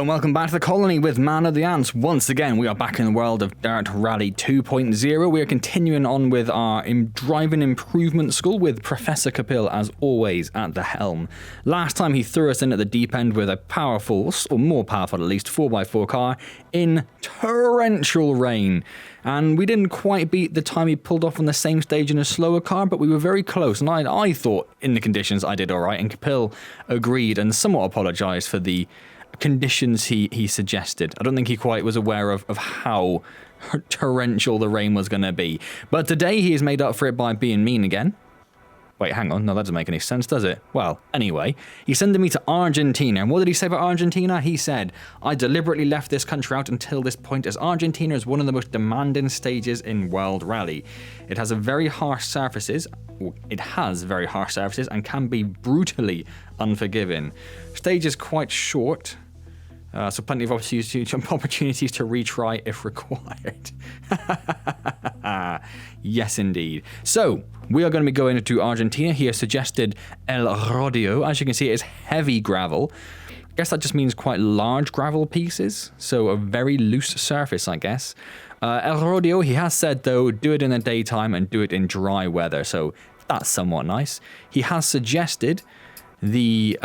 and welcome back to the colony with Man of the Antz. Once again, we are back in the world of Dirt Rally 2.0. We are continuing on with our driving improvement school with Professor Kapil, as always, at the helm. Last time he threw us in at the deep end with a powerful, or more powerful at least, 4x4 car in torrential rain. And we didn't quite beat the time he pulled off on the same stage in a slower car, but we were very close. And I thought in the conditions I did all right, and Kapil agreed and somewhat apologised for the conditions he suggested. I don't think he quite was aware of how torrential the rain was going to be. But today he has made up for it by being mean again. Wait, hang on. No, that doesn't make any sense, does it? Well, anyway, he's sending me to Argentina. And what did he say about Argentina? He said, I deliberately left this country out until this point as Argentina is one of the most demanding stages in World Rally. It has very harsh surfaces. It has very harsh surfaces and can be brutally unforgiving. Stage is quite short. So plenty of opportunities to retry if required. Yes, indeed. So, we are going to be going to Argentina. He has suggested El Rodeo. As you can see, it is heavy gravel. I guess that just means quite large gravel pieces. So, a very loose surface, I guess. El Rodeo, he has said, though, do it in the daytime and do it in dry weather. So, that's somewhat nice. He has suggested the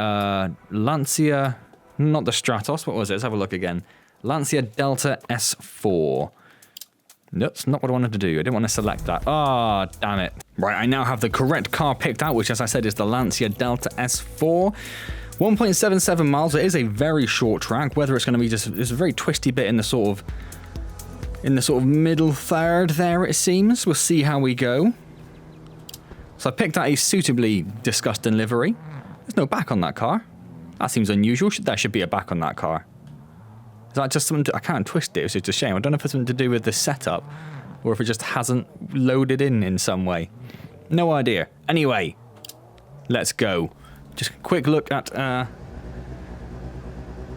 Lancia... Not the Stratos, what was it? Let's have a look again. Lancia Delta S4. Nope, that's not what I wanted to do. I didn't want to select that. Ah, oh, damn it. Right, I now have the correct car picked out, which, as I said, is the Lancia Delta S4. 1.77 miles. It is a very short track. Whether it's going to be just... There's a very twisty bit in the sort of middle third there, it seems. We'll see how we go. So I picked out a suitably disgusting livery. There's no back on that car. That seems unusual. There should be a back on that car. Is that just something I can't twist it. It's just a shame. I don't know if it's something to do with the setup or if it just hasn't loaded in some way. No idea. Anyway, let's go. Just a quick look at...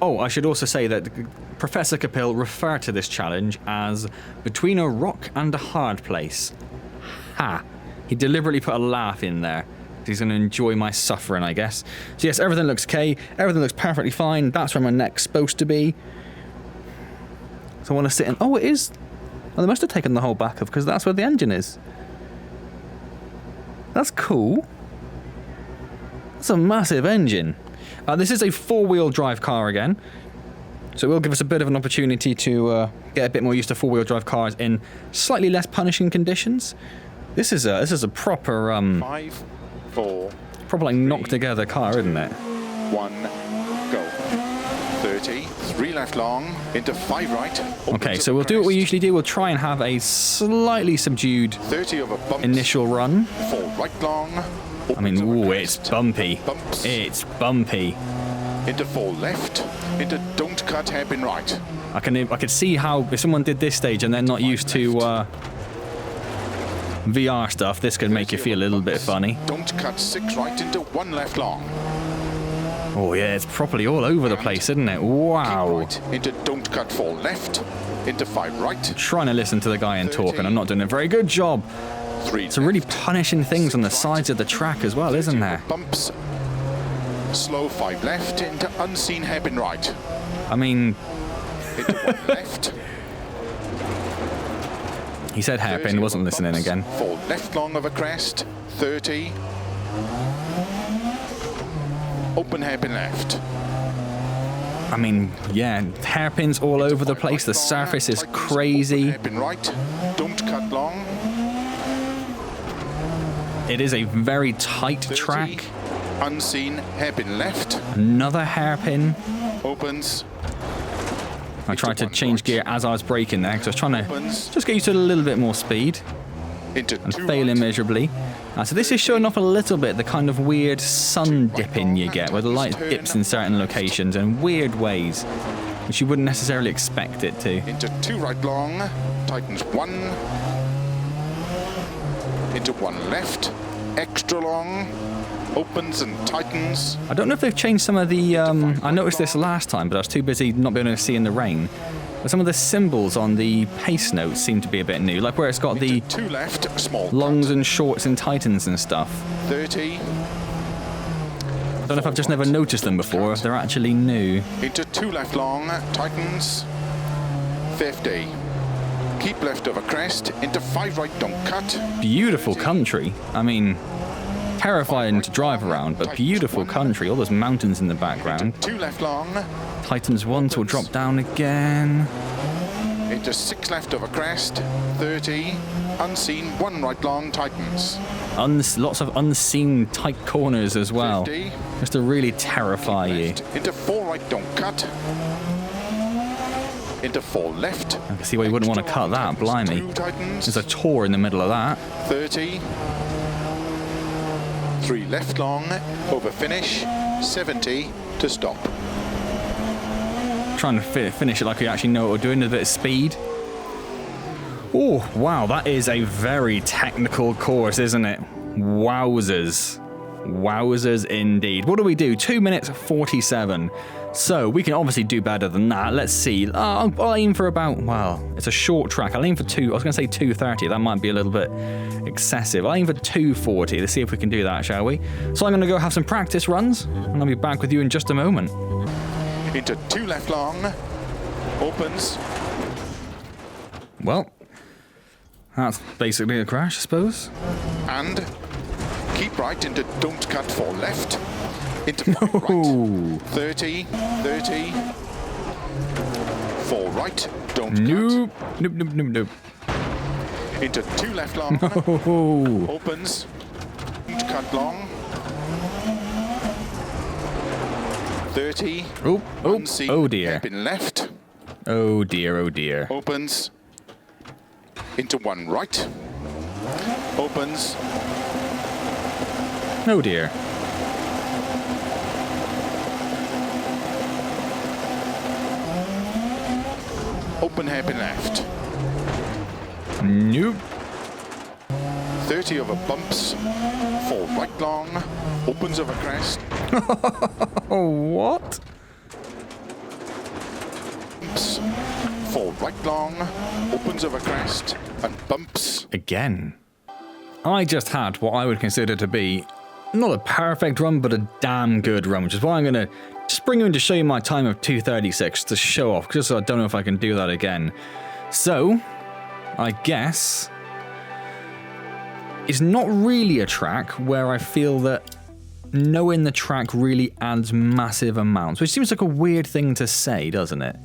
Oh, I should also say that Professor Kapil referred to this challenge as between a rock and a hard place. Ha! He deliberately put a laugh in there. He's going to enjoy my suffering, I guess. So yes, everything looks okay. Everything looks perfectly fine. That's where my neck's supposed to be. So I want to sit in... Oh, it is... Well, they must have taken the whole back off because that's where the engine is. That's cool. That's a massive engine. This is a four-wheel drive car again. So it will give us a bit of an opportunity to get a bit more used to four-wheel drive cars in slightly less punishing conditions. This is a proper... 5, 4, proper like knocked together car, isn't it? 1, go. 30, 3 left long, into 5 right. Okay, so we'll do what we usually do. We'll try and have a slightly subdued 30 over bumps, initial run. 4 right long. I mean, ooh, it's bumpy. Bumps. It's bumpy. Into 4 left, into don't cut hairpin right. I could see how if someone did this stage and they're not used to VR stuff, this could make you feel a little bit funny. Don't cut 6 right into 1 left long. Oh yeah, it's properly all over the place, isn't it? Wow. Right, into don't cut 4 left, into 5 right. I'm trying to listen to the guy and talk, and I'm not doing a very good job. 3 Some really punishing things on the sides of the track as well, isn't there? Bumps. Slow 5 left, into unseen hairpin right. I mean... Into 1 left. He said hairpin, wasn't listening again. 4 left long of a crest, 30. Open hairpin left. I mean, yeah, hairpins all over the place. The surface is crazy. Hairpin right, don't cut long. It is a very tight 30, track. Unseen hairpin left. Another hairpin. Opens. I tried to change gear as I was braking there because I was trying to Opens. just get used to a little bit more speed Into and 2 failing right. miserably. So this is showing off a little bit the kind of weird sun dipping you get where the light dips in certain locations in weird ways which you wouldn't necessarily expect it to. Into 2 right long, tightens 1. Into 1 left, extra long. Opens and tightens. I don't know if they've changed some of the... I noticed this last time, but I was too busy not being able to see in the rain. But some of the symbols on the pace notes seem to be a bit new, like where it's got the 2 left, small longs cut. and shorts and tightens and stuff. 30. don't know if I've just never noticed them before, or if they're actually new. Into 2 left long, tightens, 50. Keep left over crest, into 5 right, don't cut. Beautiful country. I mean, terrifying to drive around, but beautiful country. All those mountains in the background. 2 left long. Tightens 1, so we'll drop down again. Into 6 left over crest, 30. Unseen, 1 right long, tightens. Lots of unseen tight corners as well. 50. Just to really terrify you. Into 4 right, don't cut. Into 4 left. I can see why you wouldn't want to cut that, blimey. 2 tightens. There's a tor in the middle of that. 30. 3 left long, over finish, 70 to stop. Trying to finish it like you actually know what we're doing, a bit of speed. Oh, wow, that is a very technical course, isn't it? Wowzers. Wowzers indeed. What do we do? 2 minutes 47. So we can obviously do better than that. Let's see. I'll aim for about, well, it's a short track. I'll aim for I was going to say 2:30. That might be a little bit excessive. I'll aim for 2:40. Let's see if we can do that, shall we? So I'm going to go have some practice runs, and I'll be back with you in just a moment. Into 2 left long, opens. Well, that's basically a crash, I suppose. And keep right into don't cut 4 left. Into 5 right. 30, 30. 4 right, don't Nope. cut. Nope, nope, nope, nope. Into 2 left long. Oh. Opens. Don't cut long. 30. Unseen, Oh dear. hairpin left. Oh dear, oh dear. Opens. Into 1 right. Opens. Oh dear. Open hairpin left. Nope. 30 over bumps. 4 right long. Opens over crest. Oh, what? Bumps. 4 right long. Opens over crest. And bumps. Again. I just had what I would consider to be not a perfect run, but a damn good run, which is why I'm going to just bring you in to show you my time of 2:36 to show off, just so I don't know if I can do that again. So, I guess it's not really a track where I feel that knowing the track really adds massive amounts, which seems like a weird thing to say, doesn't it?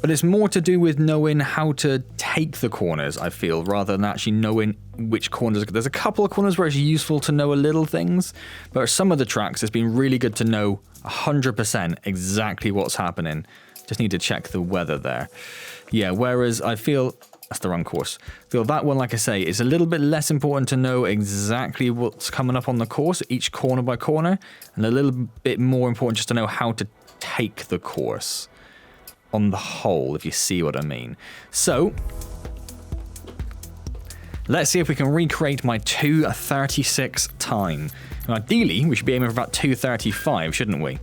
But it's more to do with knowing how to take the corners, I feel, rather than actually knowing which corners. There's a couple of corners where it's useful to know a little things, but some of the tracks it's been really good to know 100% exactly what's happening. Just need to check the weather there. Yeah, whereas I feel that's the wrong course. I feel that one, like I say, is a little bit less important to know exactly what's coming up on the course, each corner by corner, and a little bit more important just to know how to take the course on the whole, if you see what I mean. So, let's see if we can recreate my 2:36 time. And ideally, we should be aiming for about 2:35, shouldn't we?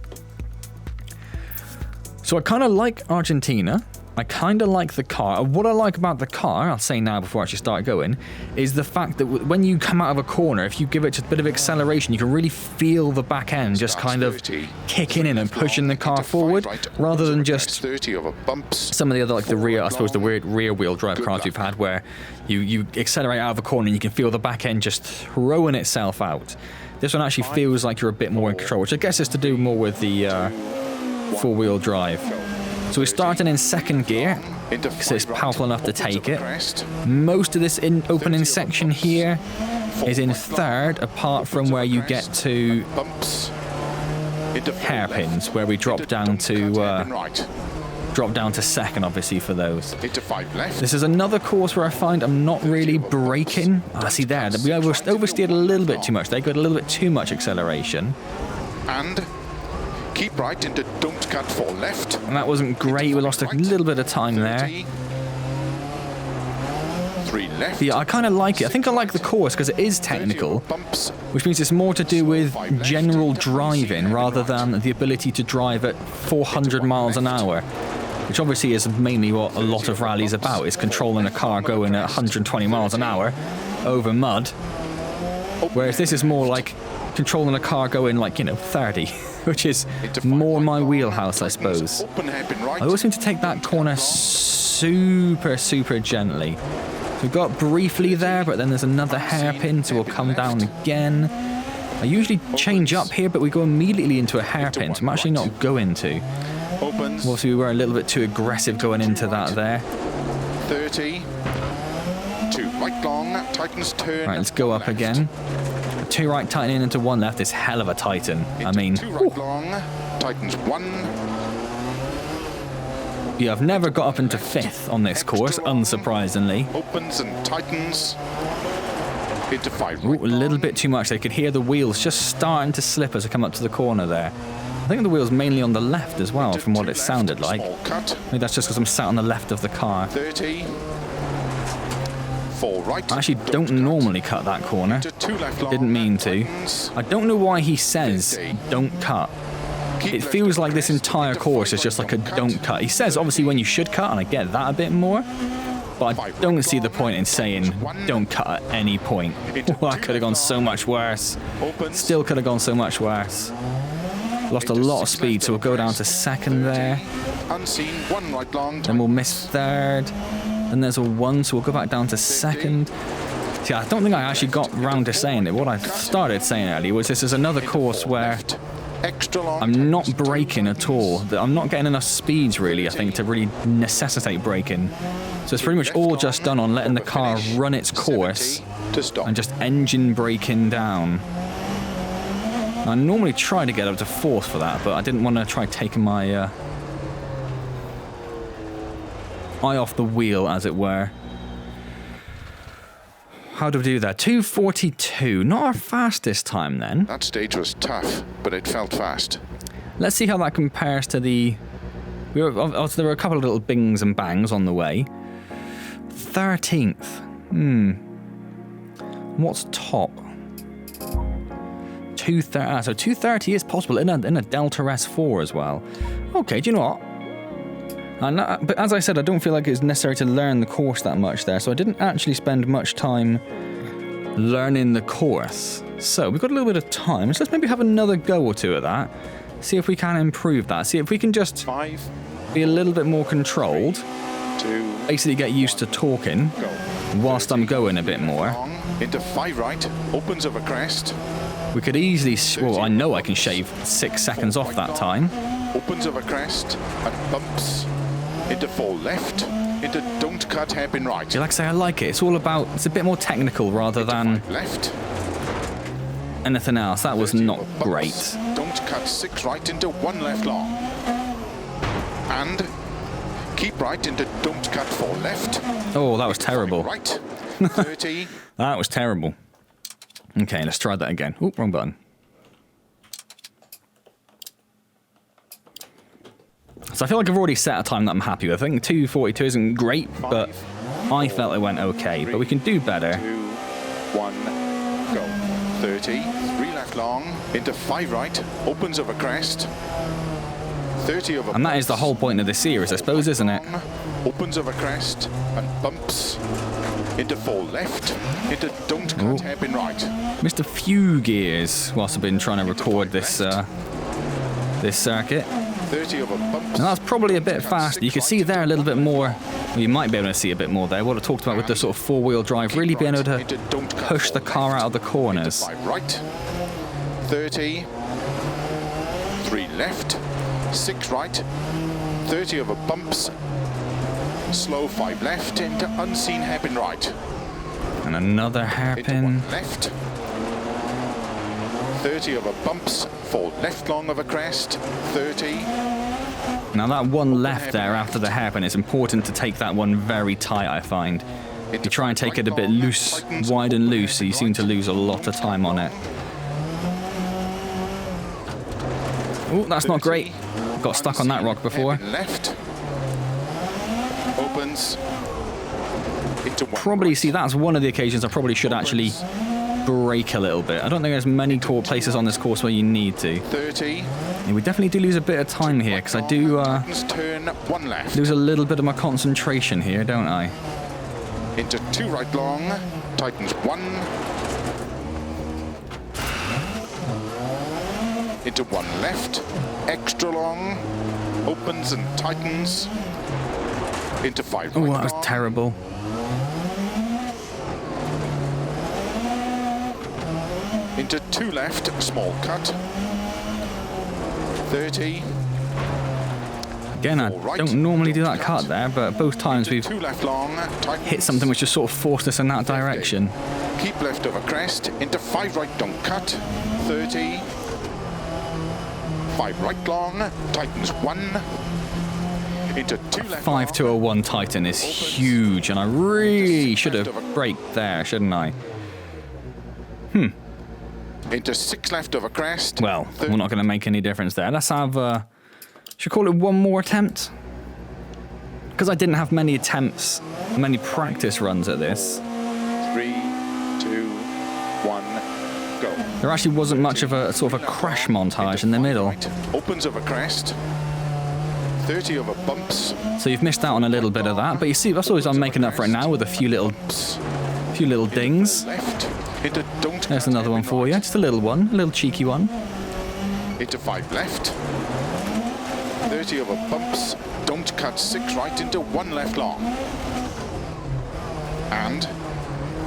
So I kind of like Argentina. I kind of like the car. What I like about the car, I'll say now before I actually start going, is the fact that when you come out of a corner, if you give it just a bit of acceleration, you can really feel the back end just kind of kicking in and pushing the car forward, rather than just 30 over bumps. some of the other, like the rear, I suppose the weird rear wheel drive cars we've had, where you accelerate out of a corner and you can feel the back end just throwing itself out. This one actually feels like you're a bit more in control, which I guess is to do more with the four-wheel drive. So we're starting in second gear, because it's powerful enough to take it. Most of this opening section here is in third, apart from where you get to hairpins, where we drop down to second, obviously, for those. This is another course where I find I'm not really braking. See there, we oversteered a little bit too much. They got a little bit too much acceleration. And keep right into don't cut 4 left. And that wasn't great. We lost a little bit of time there. 3 left. Yeah, I kind of like it. I think I like the course because it is technical, which means it's more to do with general driving rather than the ability to drive at 400 miles an hour, which obviously is mainly what a lot of rallies about, is controlling a car going at 120 miles an hour over mud. Whereas this is more like controlling a car going like, 30, which is more my wheelhouse, I suppose. Open hairpin right. I always seem to take that corner super, super gently. We got briefly there, but then there's another hairpin, so we'll come down again. I usually change up here, but we go immediately into a hairpin, so I'm actually not going to. Opens. Obviously, we were a little bit too aggressive going into that there. 30. 2 right long, tightens turn. Right, let's go up again. 2 right tightening into 1 left is hell of a tighten. I mean, 2 right long, tightens 1. Yeah, I've never got up into 5th on this course, unsurprisingly. Opens and tightens. Into 5 Ooh, right a little long. bit too much. They could hear the wheels just starting to slip as I come up to the corner there. I think the wheel's mainly on the left as well, from what it sounded like. Small cut. Maybe that's just because I'm sat on the left of the car. 30. 4 right. I actually don't normally cut that corner. To 2 left long. Didn't mean to. Tightens. I don't know why he says don't cut. It feels like this entire course is just like a don't cut. He says obviously when you should cut, and I get that a bit more. But I don't see the point in saying don't cut at any point. Well, that could have gone so much worse. Still could have gone so much worse. Lost a lot of speed, so we'll go down to 2nd there. Unseen, 1 right long. Then we'll miss 3rd. Then there's a 1, so we'll go back down to 2nd. See, I don't think I actually got round to saying it. What I started saying earlier was this is another course where Extra long. I'm not braking at all. I'm not getting enough speeds, really, I think, to really necessitate braking. So it's pretty much all just done on letting the car run its course to stop. and just engine braking down. I normally try to get up to 4th for that, but I didn't want to try taking my eye off the wheel, as it were. How do we do that? 2:42. Not our fastest time then. That stage was tough, but it felt fast. Let's see how that compares to the... there were a couple of little bings and bangs on the way. 13th. What's top? 230. So 230 is possible in a Delta S4 as well. Okay, do you know what? But as I said, I don't feel like it's necessary to learn the course that much there, so I didn't actually spend much time learning the course. So we've got a little bit of time, so let's maybe have another go or two of that. See if we can improve that. See if we can just 5, be a little bit more controlled. 2, Basically get used to talking go. whilst I'm going a bit more. Long, into 5 right, opens over crest. We could easily... Well, I know I can shave 6 seconds off that time. Opens over crest and bumps. Into 4 left. Into don't cut hairpin right. Like I say, I like it. It's all about... It's a bit more technical rather than 5 left. anything else. That was not great. Don't cut 6 right into 1 left long. And keep right into don't cut 4 left. Oh, that was terrible. Right. 30. That was terrible. Okay, let's try that again. Oh, wrong button. So I feel like I've already set a time that I'm happy with. I think 2:42 isn't great, but I felt it went okay. But we can do better. 2, 1, go. 30. 3 left long. Into 5 right. Opens over crest. 30 over. And that is the whole point of this series, I suppose, isn't it? Opens over crest and bumps. Into 4 left. Into don't cut hairpin right. Missed a few gears whilst I've been trying to record this this circuit. 30 over bumps. Now that's probably a bit faster. You can see there a little bit more. Well, you might be able to see a bit more there. What I talked about with the sort of 4-wheel drive, really being able to push the car out of the corners. 5 right. 30. 3 left. 6 right. 30 over bumps. Slow 5 left into unseen hairpin right. And another Into hairpin. 1 left. 30 over bumps. 4 left long over crest. 30. Now that one left there after the hairpin, it's important to take that one very tight, I find. You try and take it a bit loose, wide and loose, so you seem to lose a lot of time on it. Oh, that's not great. Got stuck on that rock before. Left. Opens. Into 1 Probably, right. see, that's one of the occasions I probably should actually brake a little bit. I don't think there's many places on this course where you need to. 30. Yeah, we definitely do lose a bit of time here, because I do Turn 1 left. lose a little bit of my concentration here, don't I? Into 2 right long. Tightens 1. into one left, extra long, opens and tightens, into 5 Oh, right that was long, terrible. into 2 left, small cut, 30, Again, I don't normally do that cut there, but both times we've 2 left long, tightens, hit something which just sort of forced us in that direction. keep left over crest, into 5 right, don't cut, 30, 5 right long, tightens 1, into 2 left 5 to a 1 Titan is huge, and I really should have braked there, shouldn't I? into 6 left over crest. Well, we're not going to make any difference there. Let's have, should we call it one more attempt? Because I didn't have many attempts, many practice runs at this. 3, 2, 1, go. There actually wasn't much of a sort of a crash montage in the middle. Right, opens over crest. 30 over bumps. So you've missed out on a little bit of that, but you see, that's always I'm making up for it now with a few little dings. Left. Into don't There's cut another one hairpin for right. you, just a little one, a little cheeky one. Into 5 left. 30 over bumps. Don't cut 6 right into 1 left long. And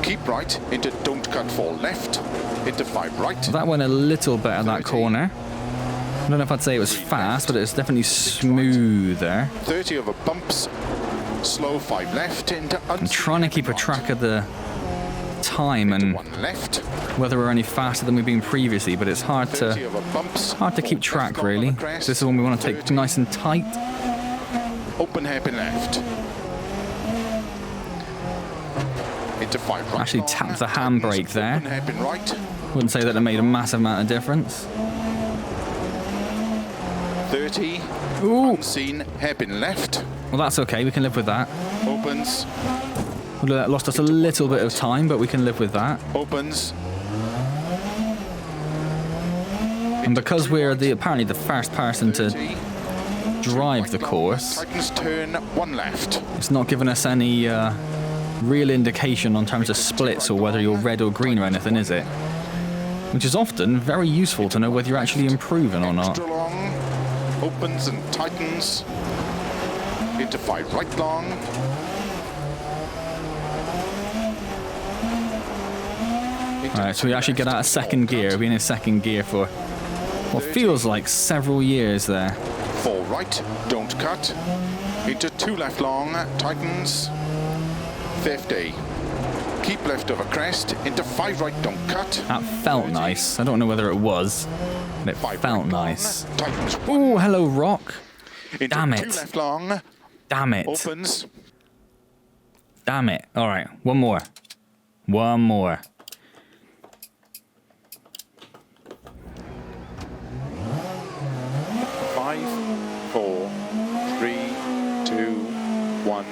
keep right into don't cut 4 left. Into 5 right. That went a little bit at that corner. I don't know if I'd say it was fast, but it's definitely smoother. 30 over bumps. Slow 5 left into I'm trying to keep a track of the time and 1 left. whether we're any faster than we've been previously, but it's hard 30 to over bumps. keep track Left long really. over crest. This is one we want to take 30. nice and tight. Open hairpin left. Into 5 right. Actually long. tapped the handbrake there. Open hairpin right. Wouldn't say that it made a massive amount of difference. 30. Ooh, Unseen hairpin left. well that's okay, we can live with that. Opens. Well, that lost us a little bit of time, but we can live with that. Opens. And because we're apparently the first person to 30. drive the course, Tightens turn 1 left. it's not giving us any real indication on terms of splits or whether you're red or green or anything, is it? Which is often very useful to know whether you're actually improving or not. Extra long. Opens and tightens. Into 5 right long. Alright, so we actually get out of second gear. We've been in second gear for what feels like several years there. 4 right, don't cut. Into 2 left long, tightens. 50. Keep left over crest. Into 5 right, don't cut. That felt nice. I don't know whether it was, but it 5 felt right long, nice. Tightens. Oh, hello, rock. Into Damn 2 it. left long, Damn it. opens. Damn it. Alright, one more. One more. Five, 4, 3, 2, 1,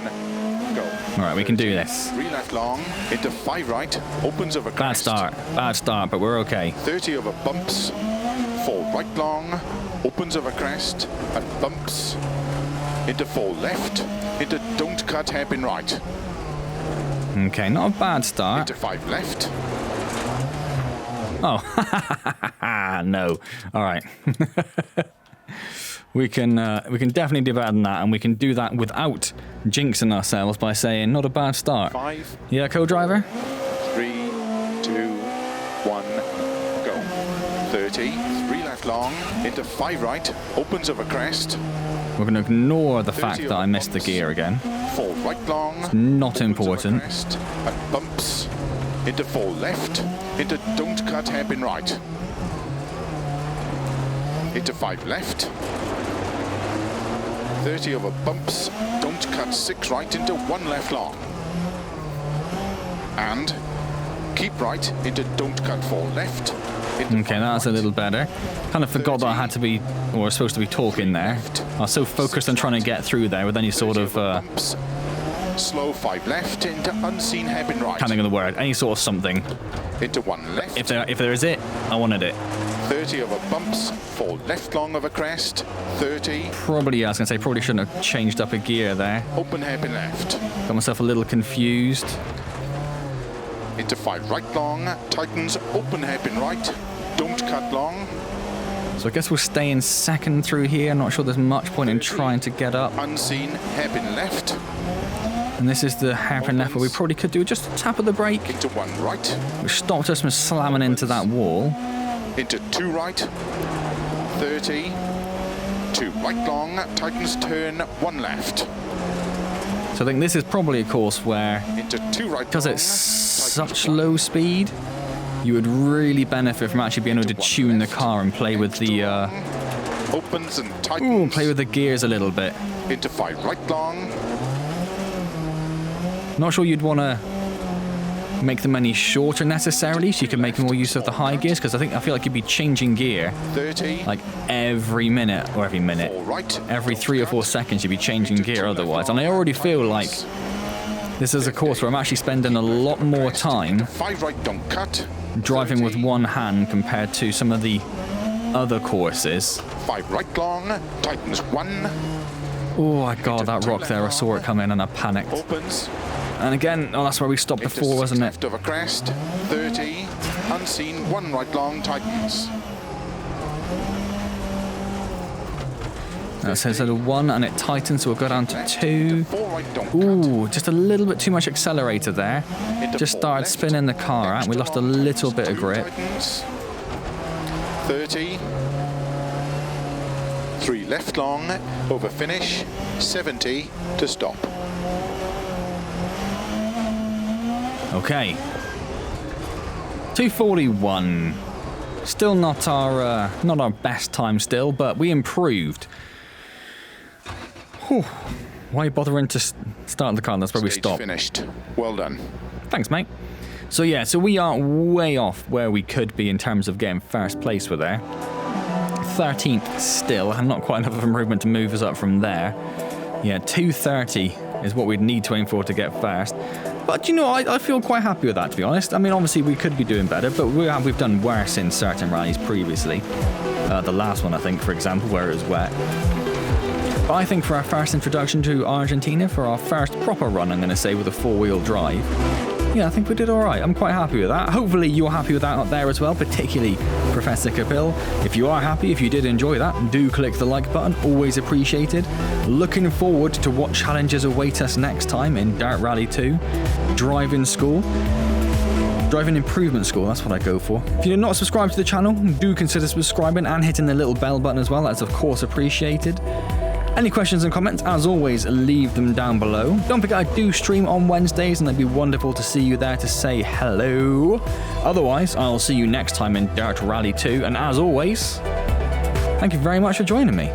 go. Alright, we can do this. 3 left long, into 5 right, opens over Bad crest. start, but we're okay. 30 over bumps, 4 right long, opens over crest, and bumps. Into 4 left, into don't cut hairpin right. Okay, not a bad start. Into 5 left, Oh, no. All right. we can definitely do better than that, and we can do that without jinxing ourselves by saying not a bad start. 5, Yeah, co-driver. 3, 2, 1, go. 30, 3 left long, into 5 right, opens over crest. We're going to ignore the 30 fact that over I missed the bumps. gear again. 4 right long, Not opens over important. crest, and bumps. Into 4 left, into don't cut hairpin right. Into 5 left. 30 over bumps, don't cut 6 right into 1 left long. And keep right into don't cut 4 left. Into Okay, 5 that's a right. little better. Kind of forgot that I had to be, or was supposed to be talking there. I was so focused on trying to get through there with any sort 30 of, over bumps, slow 5 left into unseen hairpin right. can't think of the word, any sort of something. Into 1 left. If there is it, I wanted it. 30 over bumps, 4 left long over crest, 30, Probably, I was going to say, probably shouldn't have changed up a gear there. open hairpin left. Got myself a little confused. Into 5 right long, tightens, open hairpin right, don't cut long. So I guess we'll stay in second through here. Not sure there's much point in trying to get up. Unseen, hairpin left. And this is the hairpin left where we probably could do just a tap of the brake, Into 1 right. which stopped us from slamming into that wall. Into 2 right. 30. 2 right long. Tightens turn 1 left. So I think this is probably a course where, Into 2 right. because long, it's tightens such 1. low speed, you would really benefit from actually being able to tune the car and play with the Opens and tightens. play with the gears a little bit. Into 5 right long. Not sure you'd want to make them any shorter necessarily, so you can make more use of the high gears, because I feel like you'd be changing gear 30. like every minute, 4 right. every 3 or 4 seconds you'd be changing gear otherwise. And I already feel like this is a course where I'm actually spending a lot more time 5 right, don't cut. driving with 30. one hand compared to some of the other courses. 5 right long. Tightens 1. Oh my god, that rock there, I saw it come in and I panicked. Opens. And again, oh, that's where we stopped Into before, 6 wasn't it? left of a crest. 30. Unseen, 1 right long. Tightens. It says at a 1 and it tightens, so we'll go down to 2. 4 right, don't Ooh, just a little bit too much accelerator there. Into Just 4 started left. spinning the car out. We lost a little bit of grip. Tightens. 30. 3 left long. Over finish. 70 to stop. Okay. 2:41. Still not our best time still, but we improved. Whew. Why bothering to start the car? That's where we Stage stopped. finished. Well done. Thanks, mate. So yeah, so we are way off where we could be in terms of getting first place with there. 13th still, and not quite enough of improvement to move us up from there. Yeah, 2:30 is what we'd need to aim for to get first. But, you know, I feel quite happy with that, to be honest. I mean, obviously, we could be doing better, but we've done worse in certain rallies previously. The last one, I think, for example, where it was wet. But I think for our first introduction to Argentina, for our first proper run, I'm going to say, with a four-wheel drive, yeah, I think we did all right. I'm quite happy with that. Hopefully you're happy with that out there as well, particularly Professor Kapil. If you are happy, if you did enjoy that, do click the like button. Always appreciated. Looking forward to what challenges await us next time in Dirt Rally 2. Driving School. Driving Improvement School, that's what I go for. If you're not subscribed to the channel, do consider subscribing and hitting the little bell button as well. That's of course appreciated. Any questions and comments, as always, leave them down below. Don't forget I do stream on Wednesdays, and it'd be wonderful to see you there to say hello. Otherwise, I'll see you next time in Dirt Rally 2, and as always, thank you very much for joining me.